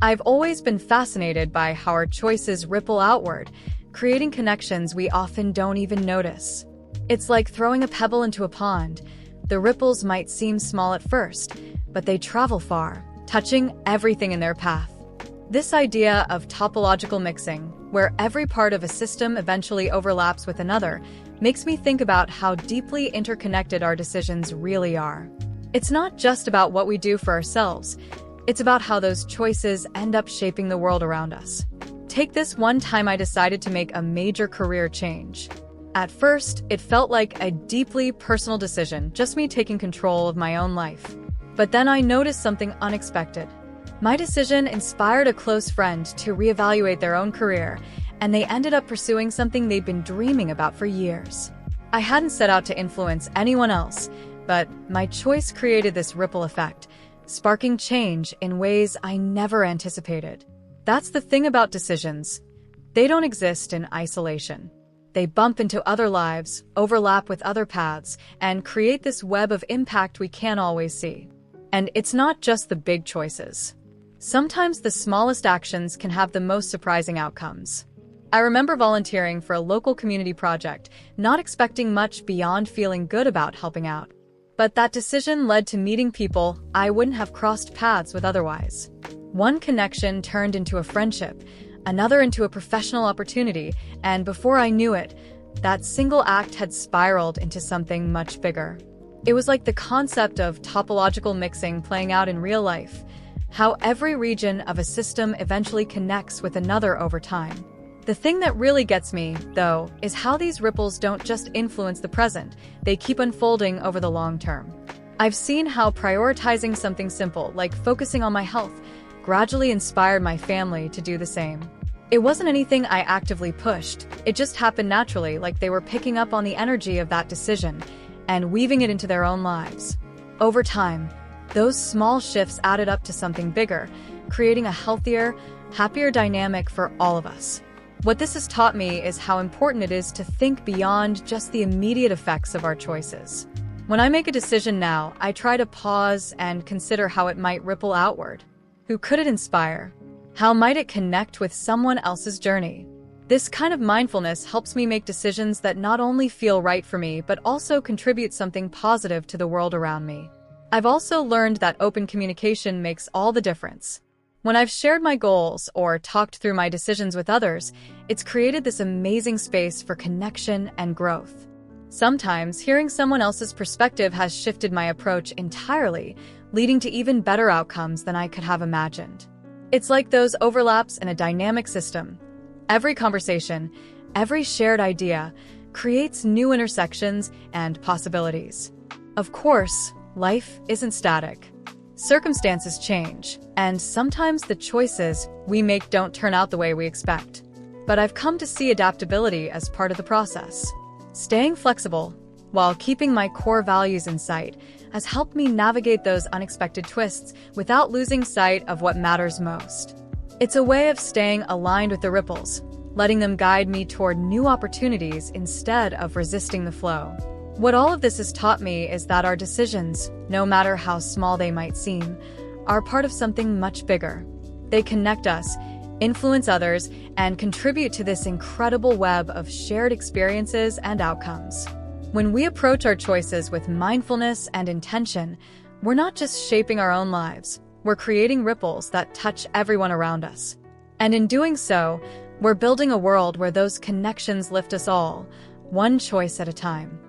I've always been fascinated by how our choices ripple outward, creating connections we often don't even notice. It's like throwing a pebble into a pond. The ripples might seem small at first, but they travel far, touching everything in their path. This idea of topological mixing, where every part of a system eventually overlaps with another, makes me think about how deeply interconnected our decisions really are. It's not just about what we do for ourselves. It's about how those choices end up shaping the world around us. Take this one time I decided to make a major career change. At first, it felt like a deeply personal decision, just me taking control of my own life. But then I noticed something unexpected. My decision inspired a close friend to reevaluate their own career, and they ended up pursuing something they'd been dreaming about for years. I hadn't set out to influence anyone else, but my choice created this ripple effect, sparking change in ways I never anticipated. That's the thing about decisions. They don't exist in isolation. They bump into other lives, overlap with other paths, and create this web of impact we can't always see. And it's not just the big choices. Sometimes the smallest actions can have the most surprising outcomes. I remember volunteering for a local community project, not expecting much beyond feeling good about helping out. But that decision led to meeting people I wouldn't have crossed paths with otherwise. One connection turned into a friendship, another into a professional opportunity, and before I knew it, that single act had spiraled into something much bigger. It was like the concept of topological mixing playing out in real life, how every region of a system eventually connects with another over time. The thing that really gets me, though, is how these ripples don't just influence the present, they keep unfolding over the long term. I've seen how prioritizing something simple, like focusing on my health, gradually inspired my family to do the same. It wasn't anything I actively pushed, it just happened naturally, like they were picking up on the energy of that decision and weaving it into their own lives. Over time, those small shifts added up to something bigger, creating a healthier, happier dynamic for all of us. What this has taught me is how important it is to think beyond just the immediate effects of our choices. When I make a decision now, I try to pause and consider how it might ripple outward. Who could it inspire? How might it connect with someone else's journey? This kind of mindfulness helps me make decisions that not only feel right for me, but also contribute something positive to the world around me. I've also learned that open communication makes all the difference. When I've shared my goals or talked through my decisions with others, it's created this amazing space for connection and growth. Sometimes, hearing someone else's perspective has shifted my approach entirely, leading to even better outcomes than I could have imagined. It's like those overlaps in a dynamic system. Every conversation, every shared idea, creates new intersections and possibilities. Of course, life isn't static. Circumstances change, and sometimes the choices we make don't turn out the way we expect. But I've come to see adaptability as part of the process. Staying flexible, while keeping my core values in sight, has helped me navigate those unexpected twists without losing sight of what matters most. It's a way of staying aligned with the ripples, letting them guide me toward new opportunities instead of resisting the flow. What all of this has taught me is that our decisions, no matter how small they might seem, are part of something much bigger. They connect us, influence others, and contribute to this incredible web of shared experiences and outcomes. When we approach our choices with mindfulness and intention, we're not just shaping our own lives, we're creating ripples that touch everyone around us. And in doing so, we're building a world where those connections lift us all, one choice at a time.